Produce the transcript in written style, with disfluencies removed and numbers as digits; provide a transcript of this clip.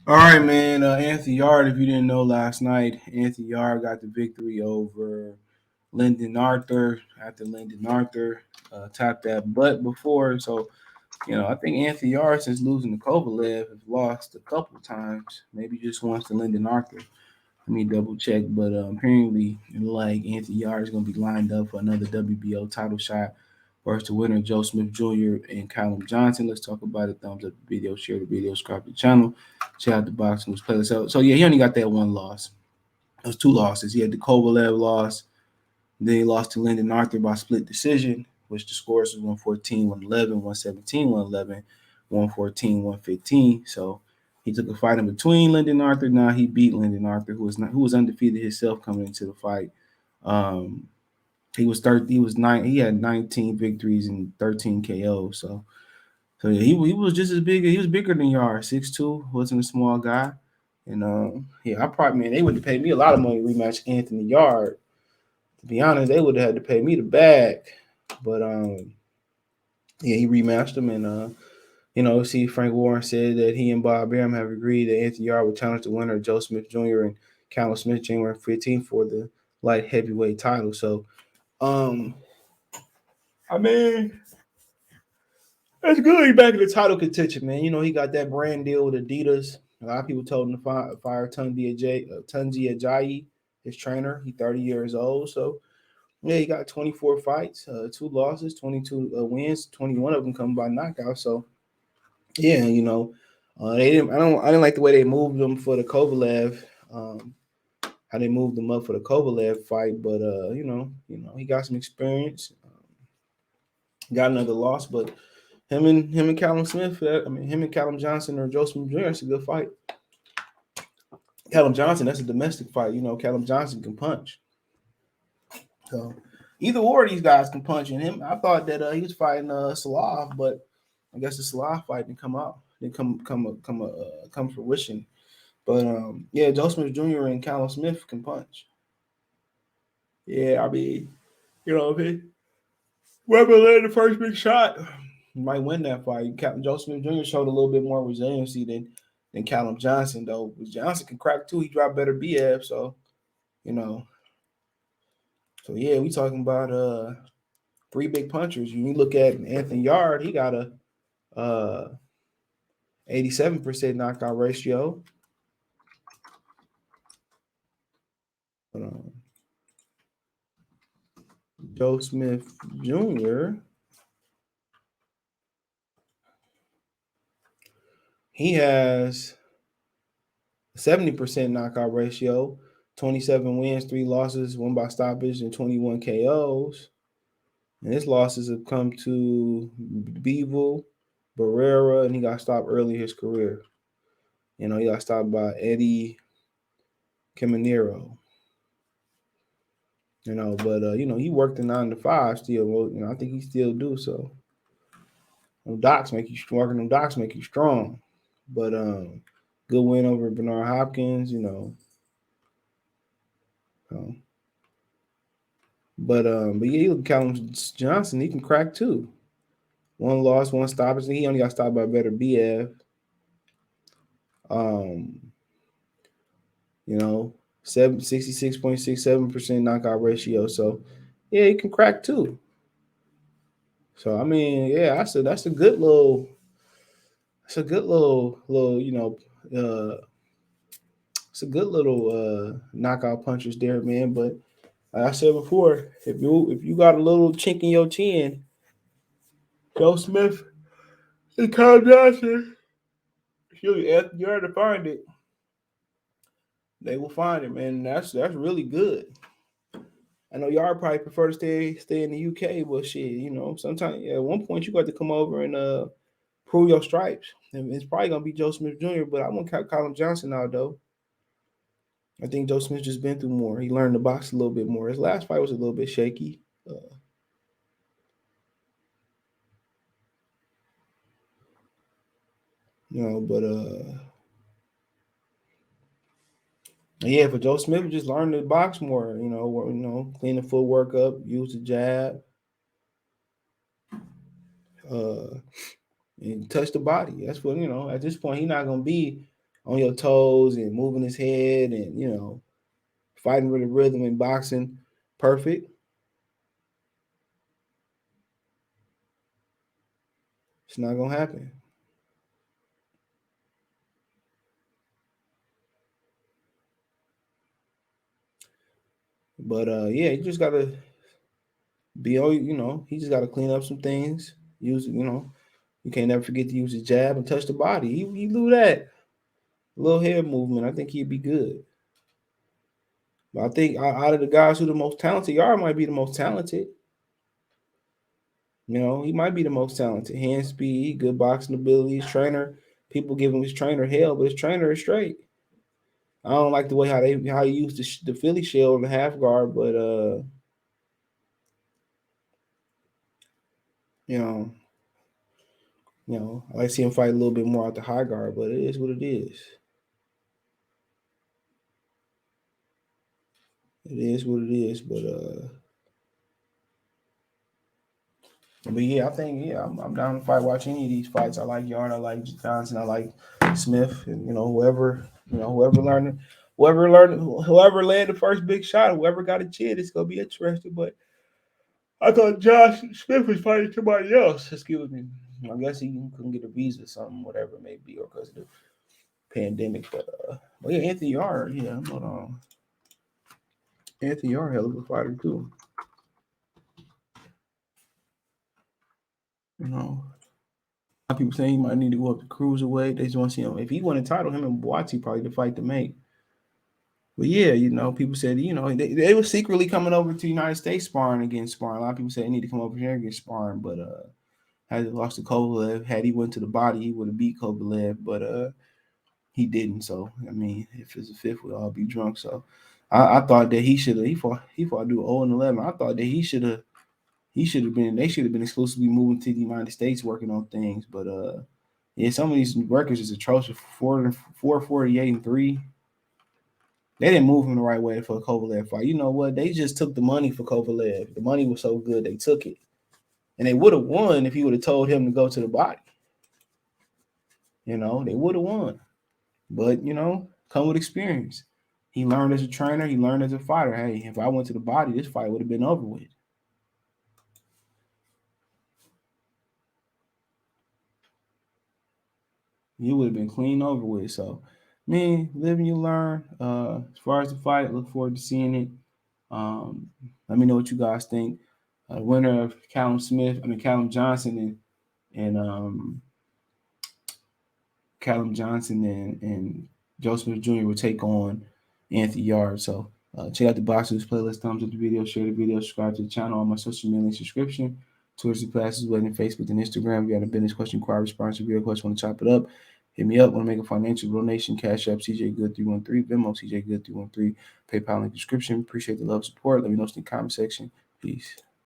All right, man. Anthony Yarde, if you didn't know last night, Anthony Yarde got the victory over Lyndon Arthur after Lyndon Arthur tapped that butt before. So, I think Anthony Yarde, since losing to Kovalev, has lost a couple times. Maybe just once to Lyndon Arthur. Let me double check. But apparently, like Anthony Yarde is going to be lined up for another WBO title shot versus the winner, Joe Smith Jr. and Callum Johnson. Let's talk about it. Thumbs up the video, share the video, subscribe to the channel. Check out the boxing news playlist. So yeah, he only got that one loss. It was two losses. He had the Kovalev loss. Then he lost to Lyndon Arthur by split decision, which the scores was 114, 111, 117, 111, 114, 115. So he took a fight in between Lyndon Arthur. Now he beat Lyndon Arthur, who was undefeated himself coming into the fight. Um, he was nine. He had 19 victories and 13 KOs. So yeah, he was just as big. He was bigger than Yard, 6'2", wasn't a small guy. And yeah, I probably man they would have paid me a lot of money to rematch Anthony Yard. To be honest, they would have had to pay me the bag. But yeah, he rematched him, and see, Frank Warren said that he and Bob Arum have agreed that Anthony Yard would challenge the winner, Joe Smith Jr. and Callum Smith January 15th for the light heavyweight title. So, um, I mean, that's good. He's back in the title contention, man. He got that brand deal with Adidas. A lot of people told him to fire Tunji Ajayi, his trainer. He's 30 years old. So, yeah, he got 24 fights, two losses, 22 wins. 21 of them come by knockout. So, yeah, they didn't. I didn't like the way they moved him for the Kovalev. How they moved him up for the Kovalev fight, but he got some experience. Got another loss, but him and Callum Smith. Him and Callum Johnson or Joe Smith Jr. That's a good fight. Callum Johnson, that's a domestic fight. Callum Johnson can punch. So either or these guys can punch. And him, I thought that he was fighting Slav, but I guess the Slav fight didn't come out. Didn't come fruition. But yeah, Joe Smith Jr. and Callum Smith can punch. Yeah, I mean, if he whoever landed the first big shot, he might win that fight. Captain Joe Smith Jr. showed a little bit more resiliency than Callum Johnson, though. But Johnson can crack too. He dropped better BF, so you know. So yeah, we talking about three big punchers. When you look at Anthony Yard, he got a 87% knockout ratio. Um, Joe Smith Jr. He has 70% knockout ratio, 27 wins, 3 losses, 1 by stoppage, and 21 KOs. And his losses have come to Beevil, Barrera, and he got stopped early in his career. He got stopped by Eddie Caminero. But he worked the 9 to 5 still. Well, I think he still do so. Them docs make you strong. Them docs make you strong. But good win over Bernard Hopkins. Um, but yeah, you look at Callum Johnson. He can crack too. One loss, one stoppage. He only got stopped by better BF. Um, you know, 66.67% knockout ratio. So yeah, he can crack too. So I mean, yeah, that's a good little it's a good little knockout punches there, man. But like I said before, if you got a little chink in your chin, Joe Smith and Kyle Johnson, you're to find it. They will find it, man. That's really good. I know y'all probably prefer to stay in the UK, but shit, sometimes at one point you got to come over and prove your stripes. And it's probably gonna be Joe Smith Jr., but I want Callum Johnson now though. I think Joe Smith just been through more. He learned to box a little bit more. His last fight was a little bit shaky. But yeah, for Joe Smith, just learn to box more. Clean the footwork up, use the jab, uh, and touch the body. That's what At this point, he's not gonna be on your toes and moving his head and fighting with a rhythm in boxing, perfect. It's not gonna happen. But yeah, you just gotta be all he just gotta clean up some things. Use you can't never forget to use his jab and touch the body. He do that. A little head movement. I think he'd be good. But I think out of the guys who the most talented, Yard might be the most talented. He might be the most talented. Hand speed, good boxing ability, his trainer. People give him his trainer hell, but his trainer is straight. I don't like the way how he used the Philly shell in the half guard, but you know, I like to see him fight a little bit more out the high guard, but it is what it is. It is what it is, but yeah, I think I'm down to fight. Watch any of these fights. I like Yard. I like Johnson. I like Smith. And whoever led the first big shot, whoever got a chin, it's gonna be interesting. But I thought Josh Smith was fighting somebody else. Excuse me. I guess he couldn't get a visa or something, whatever it may be, or because of the pandemic. But yeah, Anthony Yard. Yeah, hold on. Anthony Yard, hell of a fighter too. A lot of people saying he might need to go up to cruiserweight. They just want to see him. If he won a title, him and Boaty probably the fight to make. But yeah, people said, they were secretly coming over to the United States sparring against sparring. A lot of people said they need to come over here and get sparring, but had he lost to Kovalev, had he went to the body, he would have beat Kovalev, but he didn't. So I mean, if it's a fifth, we'd all be drunk. So I thought that he should have. He fought do 0-11. I thought that he should have been. They should have been exclusively moving to the United States working on things. But yeah, some of these records is atrocious. 448-3. They didn't move him the right way for a Kovalev fight. You know what? They just took the money for Kovalev. The money was so good, they took it. And they would have won if he would have told him to go to the body. They would have won. But, come with experience. He learned as a trainer. He learned as a fighter. Hey, if I went to the body, this fight would have been over with. You would have been clean over with. So, man, live and you learn. As far as the fight, look forward to seeing it. Let me know what you guys think. Winner of Callum Johnson Callum Johnson and Joe Smith Jr. will take on Anthony Yarde. So check out the Boxers playlist, thumbs up the video, share the video, subscribe to the channel on my social media subscription. Towards the classes, whether in Facebook and Instagram. If you got a business question, inquiry, response, review question, want to chop it up, hit me up. Want to make a financial donation, Cash App, CJ Good 313, Venmo, CJ Good 313, PayPal link description. Appreciate the love, support. Let me know in the comment section. Peace.